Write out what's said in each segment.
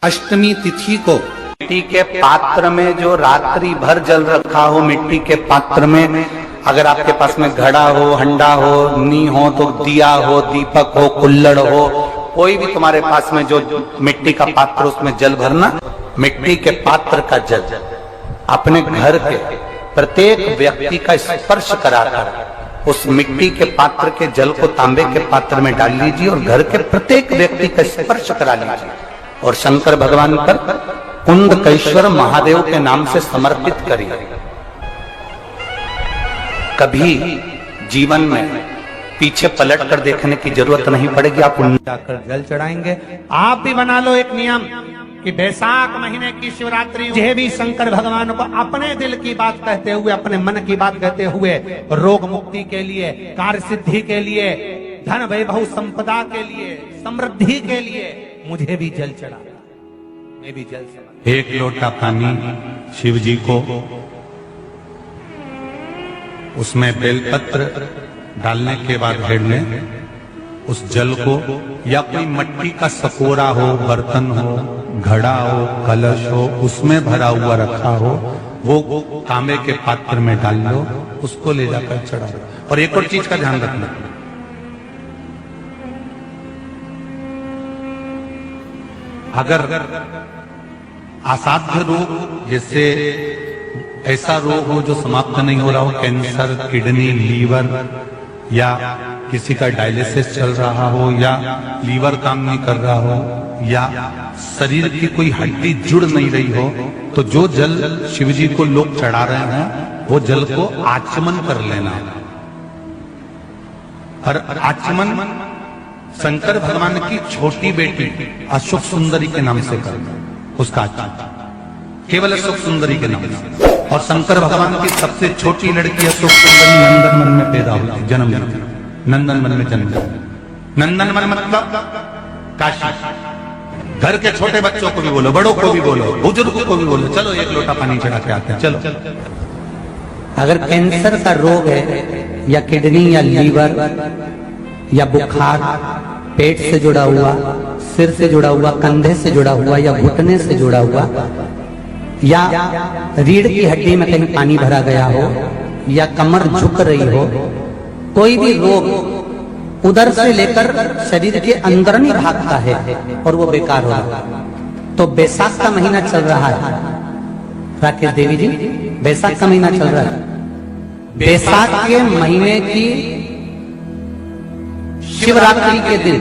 अष्टमी तिथि को मिट्टी के पात्र में जो रात्रि भर जल रखा हो, मिट्टी के पात्र में, अगर आपके पास में घड़ा हो, हंडा हो, नी हो, तो दिया हो, दीपक हो, कुल्हड़ हो, कोई भी तुम्हारे पास में जो मिट्टी का पात्र, उसमें जल भरना। मिट्टी के पात्र का जल अपने घर के प्रत्येक व्यक्ति का स्पर्श कराकर उस मिट्टी के पात्र के जल को तांबे के पात्र में डाल लीजिए और घर के प्रत्येक व्यक्ति का स्पर्श करा लीजिए और शंकर भगवान पर कुंडकेश्वर महादेव के नाम से समर्पित करिए। कभी जीवन में पीछे पलट कर देखने की जरूरत नहीं पड़ेगी। आप जाकर जल चढ़ाएंगे। आप भी बना लो एक नियम कि वैशाख महीने की शिवरात्रि मुझे भी शंकर भगवान को अपने दिल की बात कहते हुए, अपने मन की बात कहते हुए, रोग मुक्ति के लिए, कार्य सिद्धि के लिए, धन वैभव संपदा के लिए, समृद्धि के लिए मुझे भी जल चढ़ा, मैं भी जल चढ़ा। एक लोटा पानी शिव जी को, उसमें बेलपत्र डालने के बाद हेड में उस जल को, या कोई मिट्टी का सकोरा हो, बर्तन हो, घड़ा हो, कलश हो, उसमें भरा हुआ रखा हो, वो तांबे के पात्र में डाल लो, उसको ले जाकर चढ़ा दो। और एक और चीज का ध्यान रखना, अगर असाध्य रोग, जैसे ऐसा रोग हो जो समाप्त नहीं हो रहा हो, कैंसर, किडनी, लीवर, या किसी का डायलिसिस चल रहा हो, या लीवर काम नहीं कर रहा हो, या शरीर की कोई हड्डी जुड़ नहीं रही हो, तो जो जल शिव जी को लोग चढ़ा रहे हैं वो जल को आचमन कर लेना। और आचमन शंकर भगवान की छोटी बेटी अशोक सुंदरी के नाम से करना, उसका आचमन केवल अशोक सुंदरी के नाम से। और शंकर भगवान की सबसे छोटी लड़की अशोक सुंदरी नंदनवन में पैदा हुई, जन्म लेती, नंदनवन में जन्म लेती। नंदनवन मतलब काशी। घर के छोटे बच्चों को भी बोलो, बड़ों को भी बोलो, बुजुर्गों को भी बोलो, चलो एक लोटा पानी चढ़ा के आते हैं, चलो। अगर कैंसर का रोग है, या किडनी, या लीवर, या बुखार, पेट से जुड़ा हुआ, सिर से जुड़ा हुआ, कंधे से जुड़ा हुआ, या घुटने से जुड़ा हुआ, या रीढ़ की हड्डी में कहीं पानी भरा गया हो, या कमर झुक रही हो, कोई भी रोग उधर से लेकर शरीर के अंदर नहीं भागता है और वो बेकार हो रहा है। तो बैसाख का महीना चल रहा है राकेश देवी जी, बैसाख का महीना चल रहा है। बैसाख के महीने की शिवरात्रि के दिन,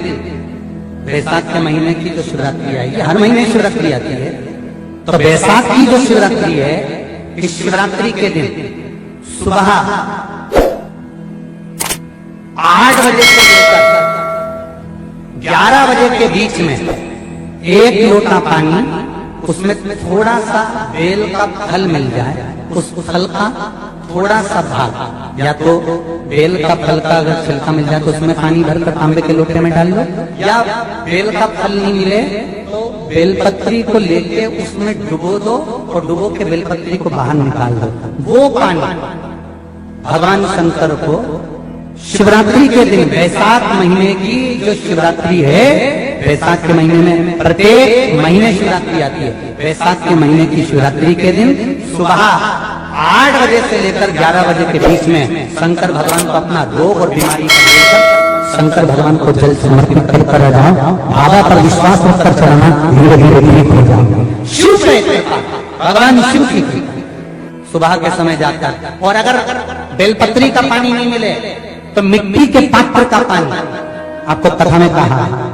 बैसाख के महीने की जो शिवरात्रि आएगी, हर महीने शिवरात्रि आती है, तो बैसाख की जो शिवरात्रि है, इस शिवरात्रि के दिन सुबह 8 बजे से लेकर 11 बजे के बीच में एक लोटा पानी, उसमें थोड़ा सा बेल का फल मिल जाए, उस फल का थोड़ा सा भाग, या तो बेल का फल का अगर छिलका मिल जाए तो उसमें पानी भरकर तांबे के लोटे में डाल लो, या बेल का फल नहीं मिले तो बेलपत्री को लेके उसमें डुबो दो और डुबो के बेलपत्री को बाहर निकाल दो। वो पानी भगवान शंकर को शिवरात्रि के दिन, बैसाख महीने की जो शिवरात्रि है, बैसाख के महीने में प्रत्येक महीने शिवरात्रि आती है, बैसाख के महीने की शिवरात्रि के दिन सुबह 8 बजे से लेकर 11 बजे के बीच में शंकर भगवान को अपना रोग और बीमारी का लेकर शंकर भगवान को जल समर्पित कर जाओ। बाबा पर विश्वास रखकर चढ़ाना, धीरे धीरे ठीक हो जाओ। शिव से भगवान शिव की सुबह के समय जाता है। और अगर बेलपत्री का पानी नहीं मिले तो मिट्टी के पात्र का पानी, आपको कथा में कहा है,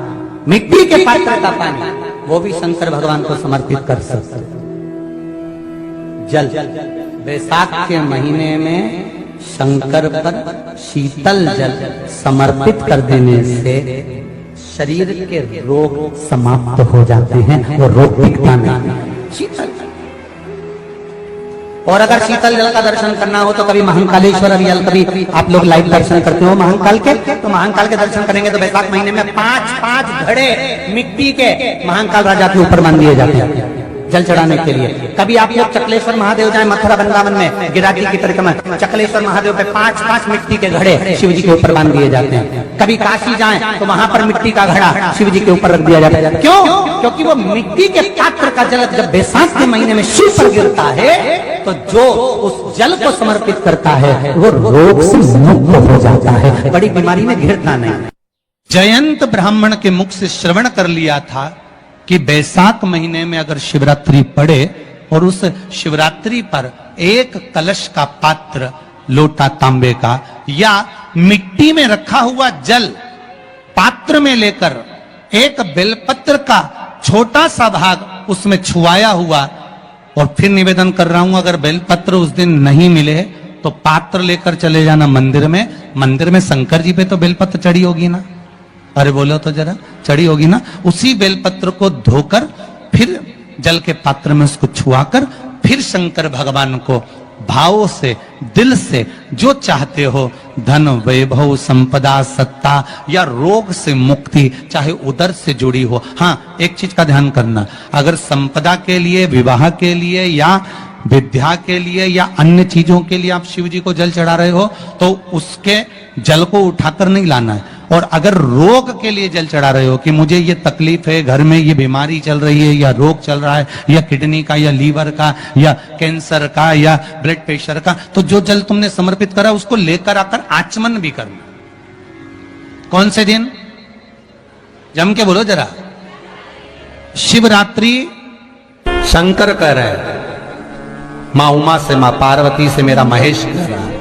मिट्टी के पात्र का पानी, वो भी शंकर भगवान को समर्पित कर सकते। जल बैसाख के महीने में शंकर पर शीतल जल समर्पित कर देने से शरीर के रोग समाप्त हो जाते हैं और रोग दिखता नहीं। शीतल, और अगर शीतल जल का दर्शन करना हो तो कभी महाकालेश्वर अभियान, कभी आप लोग लाइव दर्शन करते हो महाकाल के, तो महाकाल के दर्शन करेंगे तो बैसाख महीने में 5-5 घड़े मिट्टी के महाकाल राजा के ऊपर मान दिए जाते हैं। जल चढ़ाने के लिए। कभी आप लोग चकलेश्वर महादेव जाए मथुरा वृंदावन में गिरिराज जी की परिक्रमा, चकलेश्वर महादेव पे 5-5 मिट्टी के घड़े शिव जी के ऊपर बांध दिए जाते हैं। कभी काशी जाएं तो वहां पर मिट्टी का घड़ा शिव जी के ऊपर रख दिया जाता है। क्यों? क्योंकि वो मिट्टी के पात्र का जल जब बैसाख के महीने में शिव पर गिरता है तो जो उस जल को समर्पित करता है वो रोग से मुक्त हो जाता है, बड़ी बीमारी में घिरता नहीं। जयंत ब्राह्मण के मुख से श्रवण कर लिया था कि बैसाख महीने में अगर शिवरात्रि पड़े और उस शिवरात्रि पर एक कलश का पात्र, लोटा तांबे का या मिट्टी में रखा हुआ जल पात्र में लेकर एक बेलपत्र का छोटा सा भाग उसमें छुआया हुआ, और फिर निवेदन कर रहा हूं अगर बेलपत्र उस दिन नहीं मिले तो पात्र लेकर चले जाना मंदिर में। मंदिर में शंकर जी पे तो बेलपत्र चढ़ी होगी ना, अरे बोलो तो जरा, चढ़ी होगी ना। उसी बेलपत्र को धोकर फिर जल के पात्र में उसको छुआकर फिर शंकर भगवान को भाव से, दिल से जो चाहते हो, धन वैभव संपदा सत्ता या रोग से मुक्ति, चाहे उदर से जुड़ी हो। हाँ, एक चीज का ध्यान करना, अगर संपदा के लिए, विवाह के लिए या विद्या के लिए या अन्य चीजों के लिए आप शिव जी को जल चढ़ा रहे हो तो उसके जल को उठाकर नहीं लाना है। और अगर रोग के लिए जल चढ़ा रहे हो कि मुझे ये तकलीफ है, घर में ये बीमारी चल रही है या रोग चल रहा है या किडनी का या लीवर का या कैंसर का या ब्लड प्रेशर का, तो जो जल तुमने समर्पित करा उसको लेकर आकर आचमन भी करना। कौन से दिन? जम के बोलो जरा। शिवरात्रि शंकर कह रहे हैं, मां उमा से, मां पार्वती से मेरा महेश कह रहा है,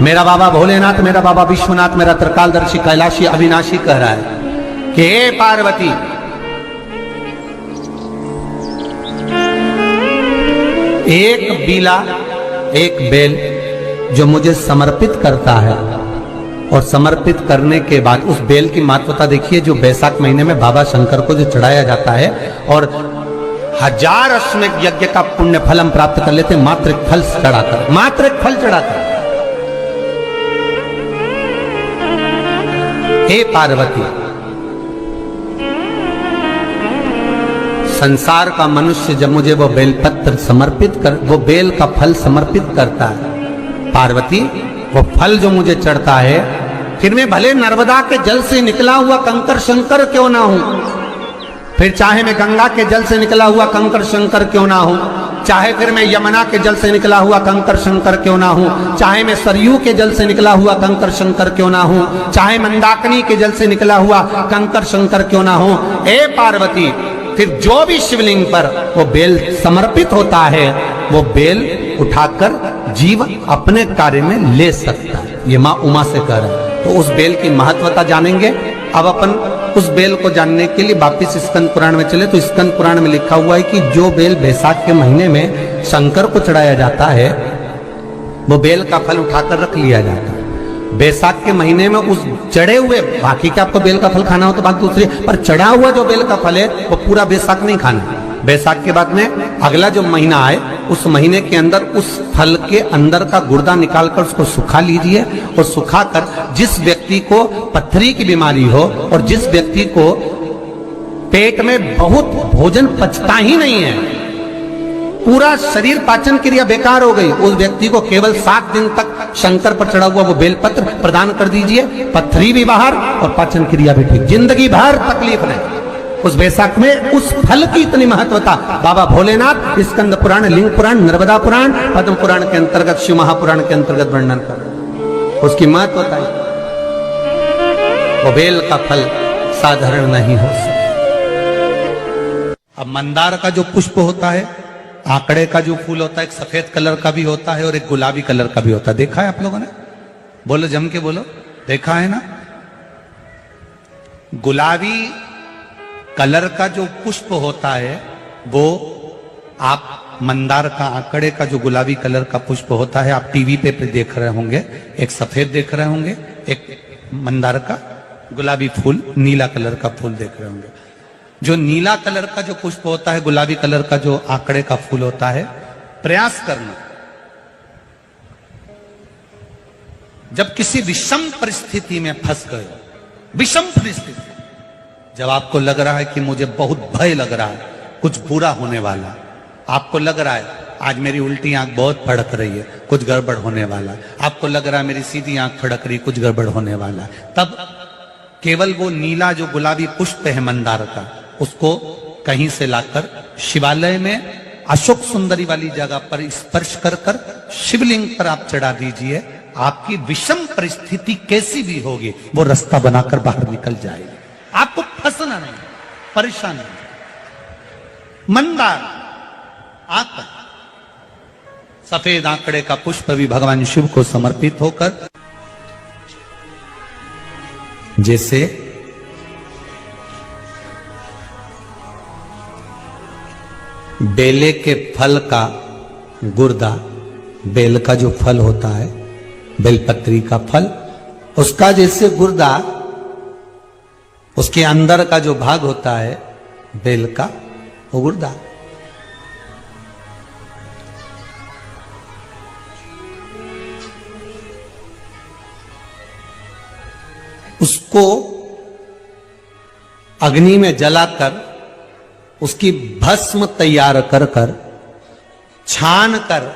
मेरा बाबा भोलेनाथ, मेरा बाबा विश्वनाथ, मेरा त्रिकालदर्शी कैलाशी अविनाशी कह रहा है कि हे पार्वती, एक बीला, एक बेल जो मुझे समर्पित करता है और समर्पित करने के बाद उस बेल की महत्वता देखिए, जो बैसाख महीने में बाबा शंकर को जो चढ़ाया जाता है और 1000 अश्वमेध यज्ञ का पुण्य फल हम प्राप्त कर लेते, मात्र एक फल चढ़ाकर, मात्र एक फल चढ़ाकर। हे पार्वती, संसार का मनुष्य जब मुझे वो बेलपत्र समर्पित कर, वो बेल का फल समर्पित करता है, पार्वती वो फल जो मुझे चढ़ता है, फिर मैं भले नर्मदा के जल से निकला हुआ कंकर शंकर क्यों ना हूं, फिर चाहे मैं गंगा के जल से निकला हुआ कंकर शंकर क्यों ना हूं, चाहे फिर मैं यमुना के जल से निकला हुआ कंकर शंकर क्यों ना हूं, चाहे मैं सरयू के जल से निकला हुआ कंकर शंकर क्यों ना हूं, चाहे मंदाकिनी के जल से निकला हुआ कंकर शंकर क्यों ना हूं, हे पार्वती, फिर जो भी शिवलिंग पर वो बेल समर्पित होता है वो बेल उठाकर जीव अपने कार्य में ले सकता है। ये मां उमा से कह रहे हैं। तो उस बेल की महत्वता जानेंगे। अब अपन उस बेल को जानने के लिए वापिस स्कंद पुराण में चले तो स्कंद पुराण में लिखा हुआ है कि जो बेल बैसाख के महीने में शंकर को चढ़ाया जाता है वो बेल का फल उठाकर रख लिया जाता है। बैसाख के महीने में उस चढ़े हुए, बाकी का आपको बेल का फल खाना हो तो बात दूसरी, पर चढ़ा हुआ जो बेल का फल है वो पूरा बैसाख नहीं खाना। बैसाख के बाद में अगला जो महीना आए उस महीने के अंदर उस फल के अंदर का गुर्दा निकालकर उसको सुखा लीजिए और सुखाकर जिस व्यक्ति को पथरी की बीमारी हो और जिस व्यक्ति को पेट में बहुत भोजन पचता ही नहीं है, पूरा शरीर पाचन क्रिया बेकार हो गई, उस व्यक्ति को केवल 7 दिन तक शंकर पर चढ़ा हुआ वो बेलपत्र प्रदान कर दीजिए, पथरी भी बाहर और पाचन क्रिया भी ठीक, जिंदगी भर तकलीफ नहीं। उस बैसाख में उस फल की इतनी महत्वता बाबा भोलेनाथ स्कंद पुराण, लिंग पुराण, नर्मदा पुराण, पद्म पुराण के अंतर्गत, शिव महापुराण के अंतर्गत वर्णन कर, उसकी महत्वता है। वो बेल का फल साधारण नहीं हो सकता। अब मंदार का जो पुष्प होता है, आंकड़े का जो फूल होता है, एक सफेद कलर का भी होता है और एक गुलाबी कलर का भी होता है। देखा है आप लोगों ने? बोलो, जम के बोलो, देखा है ना? गुलाबी कलर का जो पुष्प होता है वो आप मंदार का, आंकड़े का जो गुलाबी कलर का पुष्प होता है आप टीवी पे देख रहे होंगे, एक सफेद देख रहे होंगे, एक मंदार का गुलाबी फूल, नीला कलर का फूल देख रहे होंगे। जो नीला कलर का जो पुष्प होता है, गुलाबी कलर का जो आंकड़े का फूल होता है, प्रयास करना जब किसी विषम परिस्थिति में फंस गए, विषम परिस्थिति, जब आपको लग रहा है कि मुझे बहुत भय लग रहा है, कुछ बुरा होने वाला, आपको लग रहा है आज मेरी उल्टी आंख बहुत फड़क रही है, कुछ गड़बड़ होने वाला, आपको लग रहा है मेरी सीधी आंख फड़क रही, कुछ गड़बड़ होने वाला, तब केवल वो नीला जो गुलाबी पुष्प है मंदार का, उसको कहीं से लाकर शिवालय में अशोक सुंदरी वाली जगह पर स्पर्श कर कर शिवलिंग पर आप चढ़ा दीजिए। आपकी विषम परिस्थिति कैसी भी होगी वो रास्ता बनाकर बाहर निकल जाएगी, आपको फंसना नहीं, परेशान नहीं। मंदार आंकड़ा, सफेद आंकड़े का पुष्प भी भगवान शिव को समर्पित होकर, जैसे बेले के फल का गुर्दा, बेल का जो फल होता है, बेलपत्री का फल, उसका जैसे गुर्दा, उसके अंदर का जो भाग होता है बेल का, वो गुर्दा, उसको अग्नि में जलाकर उसकी भस्म तैयार कर कर छान कर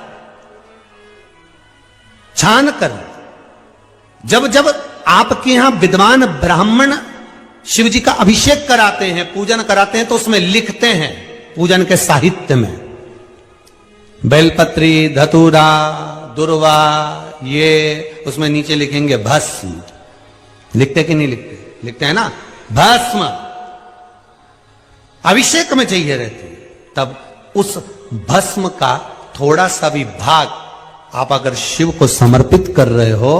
जब जब आपके यहां विद्वान ब्राह्मण शिव जी का अभिषेक कराते हैं, पूजन कराते हैं, तो उसमें लिखते हैं पूजन के साहित्य में बेलपत्री, धतूरा, दुर्वा, ये उसमें नीचे लिखेंगे भस्म। लिखते कि नहीं लिखते? लिखते हैं ना, भस्म अभिषेक में चाहिए रहती है। तब उस भस्म का थोड़ा सा भी भाग आप अगर शिव को समर्पित कर रहे हो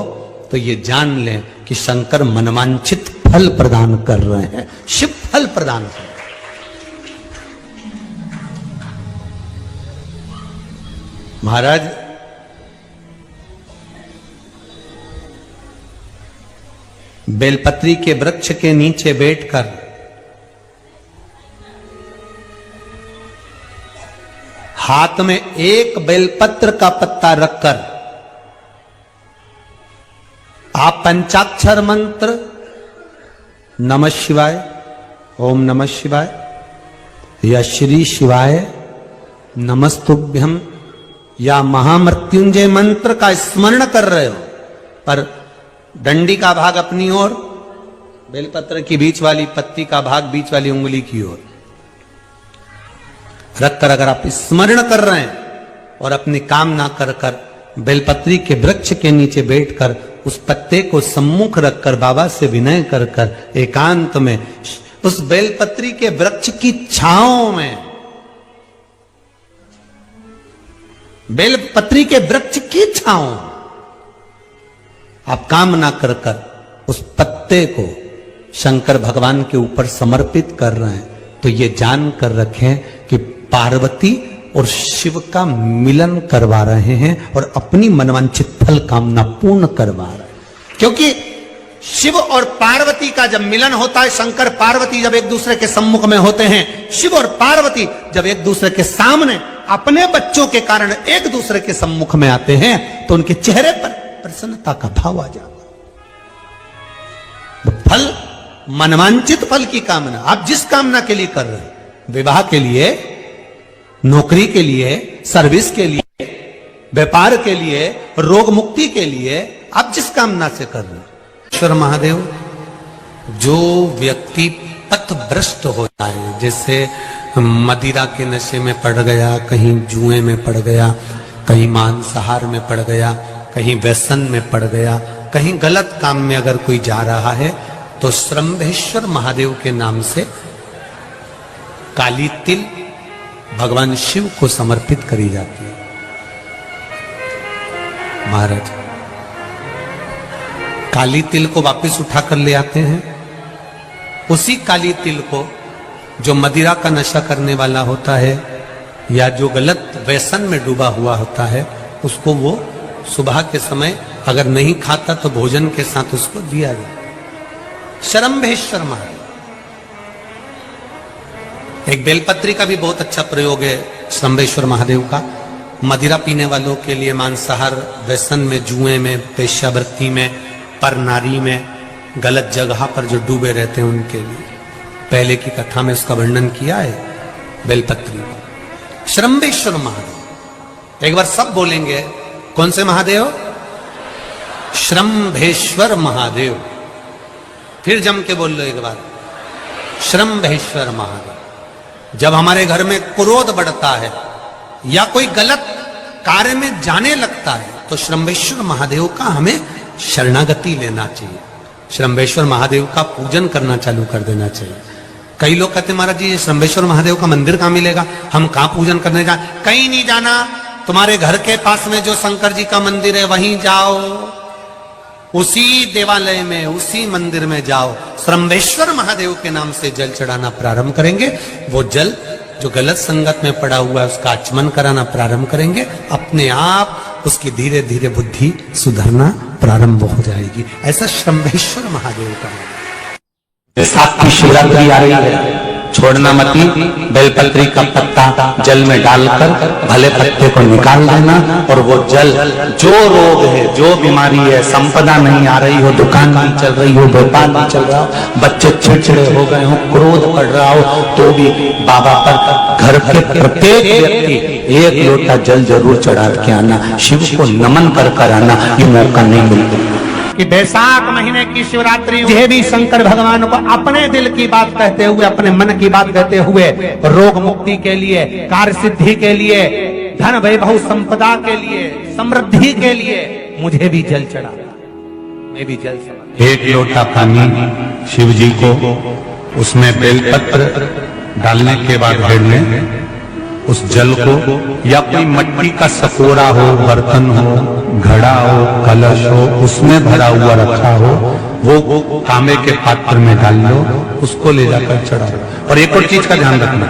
तो ये जान लें कि शंकर मनवांछित फल प्रदान कर रहे हैं, शिव फल प्रदान कर रहे हैं। महाराज बेलपत्री के वृक्ष के नीचे बैठकर हाथ में एक बेलपत्र का पत्ता रखकर आप पंचाक्षर मंत्र नमः शिवाय, ओम नमः शिवाय या श्री शिवाय नमस्तुभ्यम या महामृत्युंजय मंत्र का स्मरण कर रहे हो, पर डंडी का भाग अपनी ओर, बेलपत्र की बीच वाली पत्ती का भाग बीच वाली उंगली की ओर रखकर अगर आप स्मरण कर रहे हैं और अपनी कामना कर कर बेलपत्री के वृक्ष के नीचे बैठकर उस पत्ते को सम्मुख रखकर बाबा से विनय कर कर एकांत में उस बेलपत्री के वृक्ष की छांव में, बेलपत्री के वृक्ष की छांव आप कामना कर कर उस पत्ते को शंकर भगवान के ऊपर समर्पित कर रहे हैं, तो ये जान कर रखें कि पार्वती और शिव का मिलन करवा रहे हैं और अपनी मनवांछित फल कामना पूर्ण करवा रहे हैं। क्योंकि शिव और पार्वती का जब मिलन होता है, शंकर पार्वती जब एक दूसरे के सम्मुख में होते हैं, शिव और पार्वती जब एक दूसरे के सामने अपने बच्चों के कारण एक दूसरे के सम्मुख में आते हैं, तो उनके चेहरे पर प्रसन्नता का भाव आ जाता। तो फल, मनवांचित फल की कामना आप जिस कामना के लिए कर रहे हैं, विवाह के लिए, नौकरी के लिए, सर्विस के लिए, व्यापार के लिए, रोग मुक्ति के लिए, आप जिस कामना से कर रहे हैं, ईश्वर महादेव, जो व्यक्ति पथभ्रष्ट होता है, जैसे मदिरा के नशे में पड़ गया, कहीं जुए में पड़ गया, कहीं मांसाहार में पड़ गया, कहीं व्यसन में पड़ गया, कहीं गलत काम में अगर कोई जा रहा है, तो श्रंभेश्वर महादेव के नाम से काली तिल भगवान शिव को समर्पित करी जाती है। महाराज काली तिल को वापस उठाकर ले आते हैं, उसी काली तिल को जो मदिरा का नशा करने वाला होता है या जो गलत व्यसन में डूबा हुआ होता है, उसको वो सुबह के समय अगर नहीं खाता तो भोजन के साथ उसको दिया जाए। श्रंभेश्वर महादेव, एक बेलपत्री का भी बहुत अच्छा प्रयोग है श्रंभेश्वर महादेव का, मदिरा पीने वालों के लिए, मांसाहार, व्यसन में, जुए में, वेश्यावृत्ति में, पर नारी में, गलत जगह पर जो डूबे रहते हैं उनके लिए। पहले की कथा में उसका वर्णन किया है, बेलपत्री, श्रम्भेश्वर महादेव। एक बार सब बोलेंगे, कौन से महादेव? श्रम्भेश्वर महादेव। फिर जम के बोल लो एक बार, श्रम्भेश्वर महादेव। जब हमारे घर में क्रोध बढ़ता है या कोई गलत कार्य में जाने लगता है तो श्रम्भेश्वर महादेव का हमें शरणागति लेना चाहिए, श्रम्भेश्वर महादेव का पूजन करना चालू कर देना चाहिए। कई लोग कहते हैं महाराज जी श्रम्भेश्वर महादेव का मंदिर कहाँ मिलेगा, हम कहाँ पूजन करने जाए? कहीं नहीं जाना, तुम्हारे घर के पास में जो शंकर जी का मंदिर है वहीं जाओ, उसी देवालय में, उसी मंदिर में जाओ, श्रम्भेश्वर महादेव के नाम से जल चढ़ाना प्रारंभ करेंगे। वो जल जो गलत संगत में पड़ा हुआ है उसका आचमन कराना प्रारंभ करेंगे, अपने आप उसकी धीरे धीरे बुद्धि सुधरना प्रारंभ हो जाएगी। ऐसा श्रम्भेश्वर महादेव का साथ की शिवरात्रि आ रही है, छोड़ना मत, बेलपत्री का पत्ता जल में डालकर भले पत्ते को निकाल देना, और वो जल जो रोग है, जो बीमारी है, संपदा नहीं आ रही हो, दुकान नहीं चल रही हो, व्यापार नहीं चल रहा हो, बच्चे चिड़चिड़े हो गए हो, क्रोध पड़ रहा हो, तो भी बाबा पर घर के प्रत्येक व्यक्ति एक लोटा जल जरूर चढ़ा के आना, शिव को नमन कर आना, ये मौका नहीं मिलता। कि बैसाख महीने की शिवरात्रि मुझे भी शंकर भगवान को अपने दिल की बात कहते हुए, अपने मन की बात कहते हुए, रोग मुक्ति के लिए, कार्य सिद्धि के लिए, धन वैभव संपदा के लिए, समृद्धि के लिए मुझे भी जल चढ़ा, मैं भी जल चढ़ा। एक लोटा पानी शिव जी को, उसमें बेलपत्र डालने के बाद घेर लें, उस जल को या कोई मिट्टी का सकोरा हो, बर्तन हो, घड़ा हो, कलश हो, उसमें भरा हुआ रखा हो, वो तांबे के पात्र में डाल लो, उसको ले जाकर चढ़ाओ। और एक और चीज का ध्यान रखना,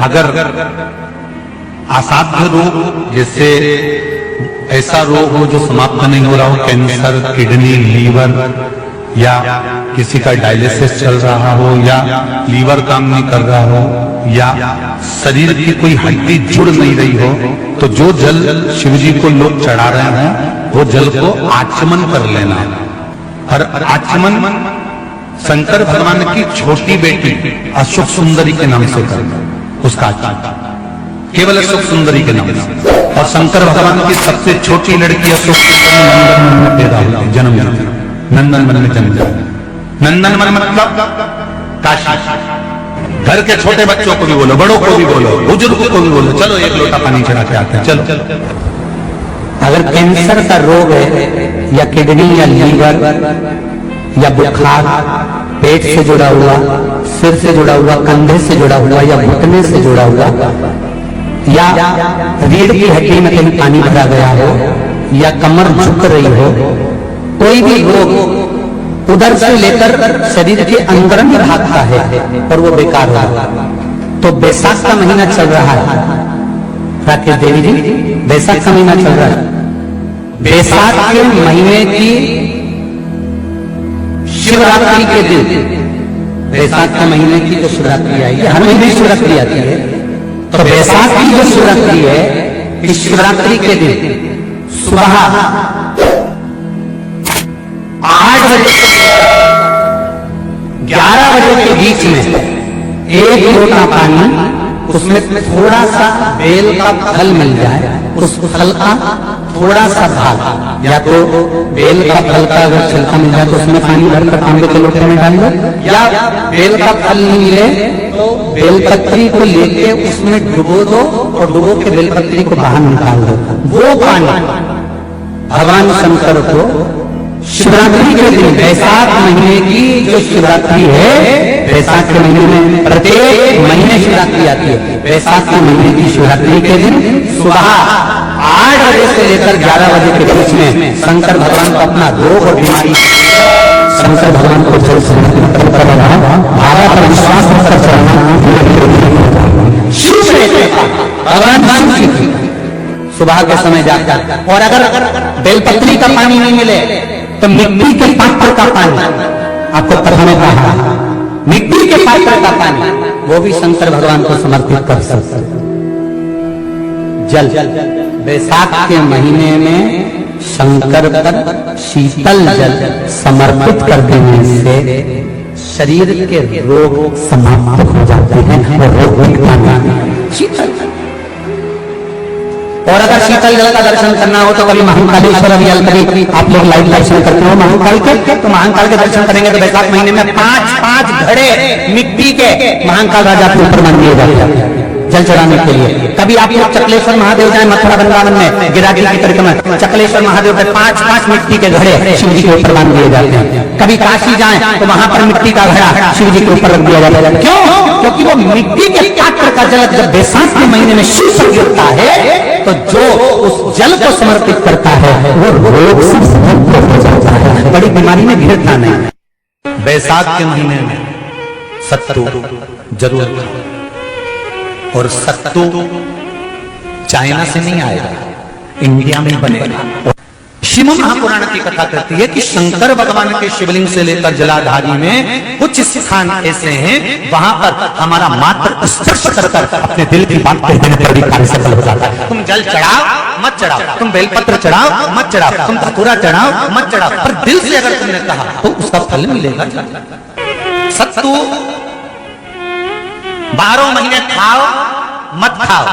अगर असाध्य रोग, जैसे ऐसा रोग हो जो समाप्त नहीं हो रहा हो, कैंसर, किडनी, लीवर, या किसी का डायलिसिस चल रहा हो, या लीवर काम नहीं कर रहा हो, या शरीर की कोई हड्डी जुड़ नहीं रही हो, तो जो जल शिव जी को लोग चढ़ा रहे हैं वो जल को आचमन कर लेना। और आचमन शंकर भगवान की छोटी बेटी अशोक सुंदरी के नाम से करना, उसका आचमन केवल अशोक सुंदरी के नाम से। और शंकर भगवान की सबसे छोटी लड़की अशोक सुंदरी नंदन में पैदा हुई, जन्म नंदन वन में जन्म। नंदन वन मतलब काशी। घर के छोटे बच्चों को भी बोलो, बड़ों को भी बोलो, बुजुर्गों को भी बोलो, चलो एक लोटा पानी चढ़ा के आते हैं, चलो। अगर कैंसर का रोग है या किडनी या लीवर या बुखार, पेट से जुड़ा हुआ, सिर से जुड़ा हुआ, कंधे से जुड़ा हुआ, या घुटने से जुड़ा हुआ, या रीढ़ की हड्डी में कहीं पानी भरा गया हो, या कमर झुक रही हो, कोई भी रोग उधर से लेकर शरीर के अंदर में भागता है और वो बेकार हो रहा है। तो बैसाख का महीना चल रहा है, राकेश देवी जी, बैसाख का महीना चल रहा है। बैसाख के महीने की शिवरात्रि के दिन, बैसाख के महीने की जो शिवरात्रि आई है, हर महीने शिवरात्रि आती है, तो बैसाख की जो शिवरात्रि है, इस शिवरात्रि के दिन सुबह 8 बजे से 11 बजे के बीच में एक लोटा पानी, उसमें थोड़ा सा बेल का फल मिल जाए, उस फल का थोड़ा सा भाग, या तो बेल का फल का अगर छिलका मिल जाए तो उसमें पानी भरकर तांबे के लोटे में डाल लो, या बेल का फल नहीं मिले तो बेलपत्री को लेके उसमें डुबो दो और डुबो के बेलपत्री को बाहर निकाल दो। वो पानी भगवान शंकर को शिवरात्रि के दिन, बैसाख महीने की जो शिवरात्रि है, बैसाख के महीने में प्रत्येक महीने शिवरात्रि आती है, बैसाख के महीने की शिवरात्रि के दिन सुबह 8 बजे से लेकर 11 बजे के बीच में शंकर भगवान को अपना रोग और बीमारी, शंकर भगवान को जल समर्पित कर भावा पर विश्वास कर भगवान सुबह के समय जाकर। और अगर बेलपत्री का पानी नहीं मिले तो मिट्टी के पात्र का पानी, आपको प्रथम कहा, मिट्टी के पात्र का पानी वो भी शंकर भगवान को समर्पित कर सकते। जल बैसाख के महीने में शंकर पर शीतल जल समर्पित कर देने से शरीर के रोग समाप्त हो जाते हैं और रोग मिटता नहीं। शीतल, और अगर शीतल जल का दर्शन करना हो तो कभी महाकालेश्वर अभियान कभी आप लोग लाइव दर्शन करते हो महाकाल के, तो महाकाल के दर्शन करेंगे तो वैशाख महीने में 5-5 घड़े मिट्टी के महाकाल राजा के ऊपर मान दिए जाते हैं जल चढ़ाने के लिए। कभी आप लोग चकलेश्वर महादेव जाए मथुरा वृंदावन में गिरिराज की परिक्रमा, चकलेश्वर महादेव के 5-5 मिट्टी के घड़े शिव जी के ऊपर मान दिए जाते हैं। कभी काशी जाए तो वहां पर मिट्टी का घड़ा शिव जी के ऊपर रख दिया जाता है। क्यों? क्योंकि वो मिट्टी के पात्र का जल जब बैसाख के महीने में शिव से गिरता है तो जो उस जल को समर्पित करता है वो रोग से मुक्त हो जाता है, बड़ी बीमारी में घिरता नहीं। बैसाख के महीने में सत्तू जरूर खाओ, और सत्तू चाइना से नहीं आएगा, इंडिया में बनेगा। श्रीमद् महापुराण की कथा कहती है कि शंकर भगवान के शिवलिंग से लेकर जलाधारी में कुछ स्थान ऐसे हैं वहां पर हमारा मात्र स्पर्श कर अपने दिल की बात कह देने पर भी कार्य सफल हो जाता है। तुम जल चढ़ाओ मत चढ़ाओ, तुम बेलपत्र चढ़ाओ मत चढ़ाओ, तुम धतूरा चढ़ाओ मत चढ़ाओ, पर दिल से अगर तुमने कहा तो उसका फल मिलेगा। सत्तू 12 महीने खाओ मत खाओ।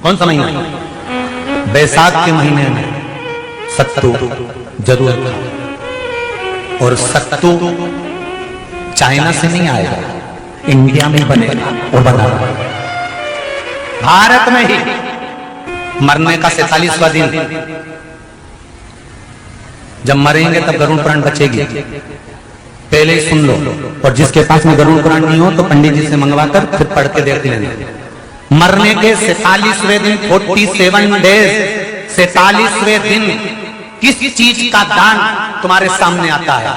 कौन सा महीना? बैसाख के महीने में सत्तू जरूर खाओ, और सत्तू चाइना से नहीं आएगा, इंडिया में बनेगा और बना भारत में ही। मरने का 47वां दिन, जब मरेंगे तब गरुड़ पुराण बचेगी, पहले ही सुन लो। और जिसके पास में गरुड़ पुराण नहीं हो तो पंडित जी से मंगवाकर फिर पढ़ के देख लेना। मरने के 47वें दिन 47 डेज 47वें दिन किस चीज का दान तुम्हारे सामने आता है?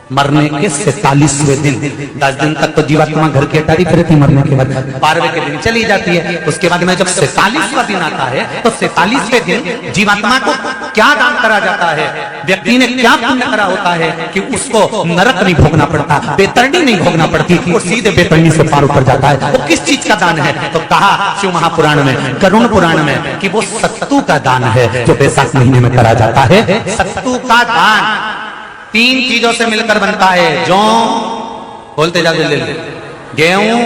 मरने के 47वें दिन। 10 दिन तक तो जीवात्मा घर की अटारी फिरती, मरने के बाद 12वें के दिन चली जाती है। उसके बाद में जब 47वां दिन आता है तो 47वें दिन जीवात्मा को क्या दान करा जाता है? व्यक्ति ने क्या पुण्य करा होता है कि उसको नरक नहीं भोगना पड़ता, बेतरणी नहीं भोगना पड़ती, वो सीधे बेतरणी से पार ऊपर जाता है। वो किस चीज का दान है? तो कहा शिव महापुराण में, गरुड़ पुराण में कि वो सत्तू का दान है जो बैसाख महीने में करा जाता है। सत्तू का दान 3 चीजों से मिलकर बनता है। जौ, बोलते जाओ जल्दी, गेहूं,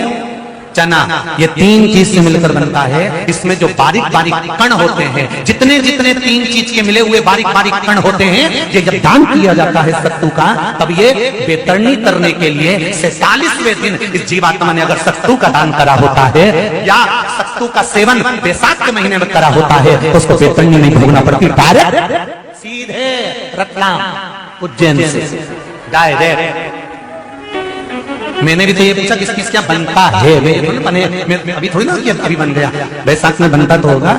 चना, ये 3 चीज से मिलकर बनता है। इसमें जो बारीक बारीक कण होते हैं, जितने जितने 3 चीज के मिले हुए बारीक बारीक कण होते हैं, ये जब दान किया जाता है सत्तू का, तब ये बेतरणी करने के लिए 47वें दिन इस जीवात्मा ने अगर सत्तू का दान करा होता है या सत्तू का सेवन बैसाख के महीने में करा होता है तो उसको बेतरणी नहीं भोगना पड़ती, डायरेक्ट सीधे रतलाम उज्जैन से डायरेक्ट। मैंने भी तो ये पूछा किस किस क्या बनता है? मैं अभी थोड़ी ना कि अभी बन गया, बैसाख में बनता तो होगा।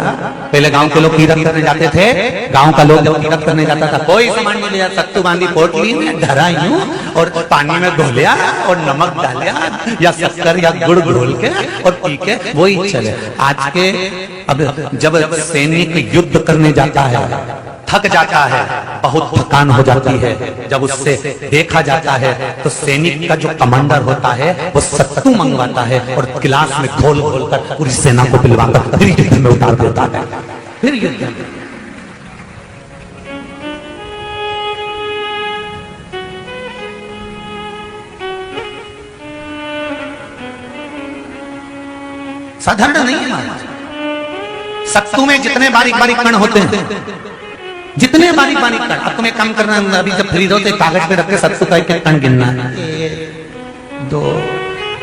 पहले गांव के लोग तीरथ करने जाते थे, गांव का लोग जब तीरथ करने जाता था कोई सामान नहीं लिया, सत्तू बांधी पोटली में धरा यूं और पानी में धो लिया और नमक डालिया या शक्कर या गुड़ घोल के और पी के वही चले। आज के अब जब सैनिक युद्ध करने जाता है, थक जाता है, बहुत थकान हो जाती है, जब उससे देखा जाता है तो सैनिक का जो कमांडर होता है वो सत्तू मंगवाता है और गिलास में घोल घोल कर पूरी सेना को पिलवाकर फिर युद्ध में उतार देता है। फिर युद्ध में साधारण नहीं है। सत्तू में जितने बारीक बारीक कण होते हैं, जितने बारीक बारीक कण, अब तुम्हें कम करना, अभी जब खरीदो तो कागज पे रख के सत्तू का एक कण गिनना, 1 2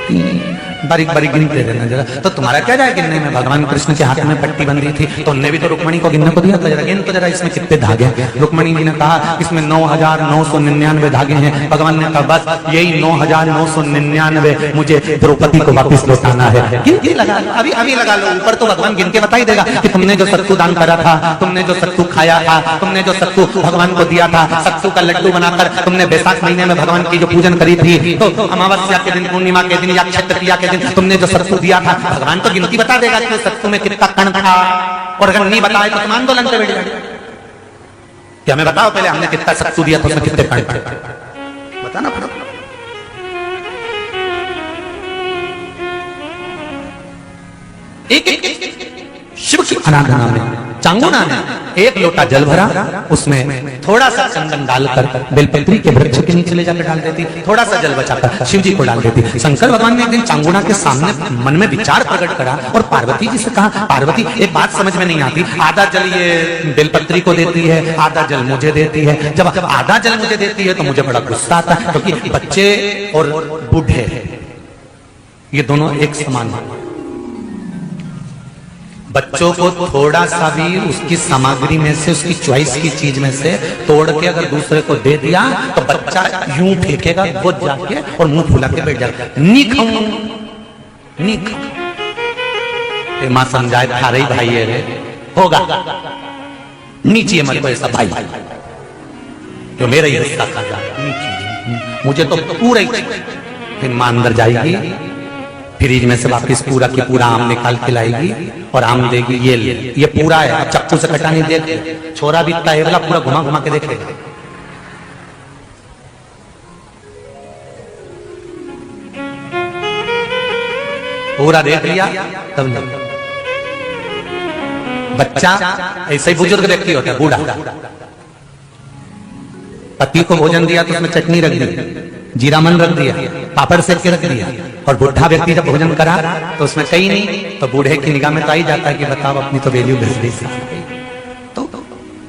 3 बारीक बारीक गिनते रहना जरा। तो तुम्हारा क्या जाए गिनने में? भगवान कृष्ण के हाथ में पट्टी बंधी थी तो उनने भी तो रुक्मणी को गिनने को दिया था, जरा गिन तो जरा इसमें कितने धागे। रुक्मणी जी ने कहा इसमें 9999 धागे हैं। भगवान ने कहा बस यही 9999 मुझे द्रौपदी को वापिस लौटाना है। गिनती लगा लो, अभी अभी लगा लो, ऊपर तो भगवान गिन के बता ही देगा कि तुमने जो सत्तू दान करा था, तुमने जो सत्तू खाया था, तुमने जो सत्तू भगवान को दिया था, सत्तू का लड्डू बनाकर तुमने बैसाख महीने में भगवान की जो पूजन करी थी, तो अमावस्या के दिन, पूर्णिमा के दिन या अक्षय तृतीया के दिन तुमने जो सत्तू दिया था, भगवान तो गिनती बता देगा कि सत्तू में कितना कण था। और अगर नहीं बताए तो तुम आंदोलन पे बैठ जाओगे कि हमें बताओ पहले हमने कितना सत्तू दिया था, उसमें कितने कण थे, बताना पड़ेगा। एक शिव की आराधना में चांगुना ने एक लोटा जल भरा, उसमें थोड़ा सा चंदन डालकर बेलपत्री के वृक्ष के नीचे ले जाकर डाल देती, थोड़ा सा जल बचाकर शिव जी को डाल देती। शंकर भगवान ने एक दिन चांगुना के सामने मन में विचार प्रकट करा और पार्वती जी से कहा, पार्वती एक बात समझ में नहीं आती, आधा जल ये बेलपत्री को देती है, आधा जल मुझे देती है। जब आधा जल मुझे देती है तो मुझे बड़ा गुस्सा आता है, क्योंकि बच्चे और बूढ़े ये दोनों एक समान हैं। बच्चों को थोड़ा सा भी उसकी सामग्री में से, उसकी चॉइस की चीज में से तोड़ के अगर दूसरे को दे दिया तो बच्चा यूं फेंकेगा, वो जाके और मुंह फुला के बैठ जाएगा, नी खाऊं नी खाऊं। मां समझाए थारे भाई है रे, होगा नीचे मत को ऐसा भाई जो मेरा ही हिस्सा खा जा, मुझे तो पूरा ही। फिर मां अंदर जाएगी, फ्रिज में से वापिस पूरा की पूरा आम निकाल के लाएगी और आम देगी, ये पूरा है, अब चक्कू से कटा नहीं, देख छोरा भी इतना है वाला, पूरा घुमा घुमा के देख लेगा। पूरा देख लिया तब नहीं। बच्चा ऐसे ही बुजुर्ग व्यक्ति होता है, बूढ़ा, पति को भोजन दिया तो उसमें चटनी रख दी, जीरा मन रख दिया, पापड़ सेक के रख दिया, और बुढ़ा व्यक्ति जब भोजन करा तो उसमें कहीं नहीं, तो बूढ़े की निगाह में तो ही जाता है कि बताओ अपनी तो वैल्यू घस गई। तो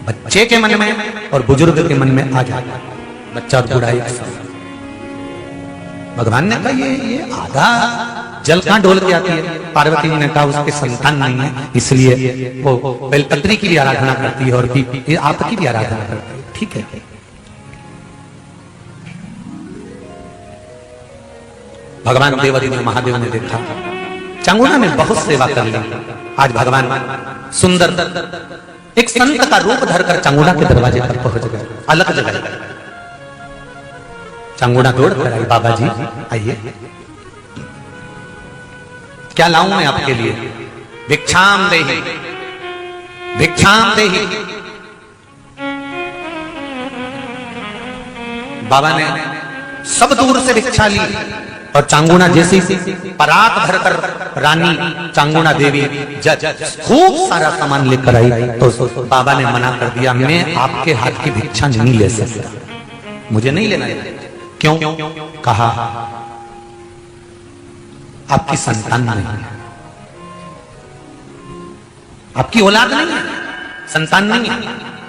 बच्चे के मन में और बुजुर्ग के मन में आ जाता है, बच्चा और बूढ़ा एक साथ। भगवान ने कहा ये आधा जल कहां ढोल के आती है? पार्वती ने कहा उसके संतान नहीं है, इसलिए वो बेलपत्री की भी आराधना करती है और आपकी भी आराधना करती है। ठीक है, भगवान देवादिदेव महादेव ने देखा चांगुना ने बहुत सेवा कर ली। आज भगवान सुंदर एक संत का रूप धरकर चांगुना के दरवाजे पर पहुंच गए, अलग जगह। चांगुना दौड़ कर आई, बाबा जी आइए, क्या लाऊं मैं आपके लिए? भिक्षाम देहि, भिक्षाम देहि। बाबा ने सब दूर से भिक्षा ली और चांगुना जैसी परात भरकर रानी चांगुना देवी खूब सारा सामान लेकर आई, तो बाबा ने मना कर दिया, मैं आपके हाथ की भिक्षा नहीं ले सकता, मुझे नहीं लेना है। क्यों? कहा आपकी संतान नहीं है, आपकी औलाद नहीं है, संतान नहीं है,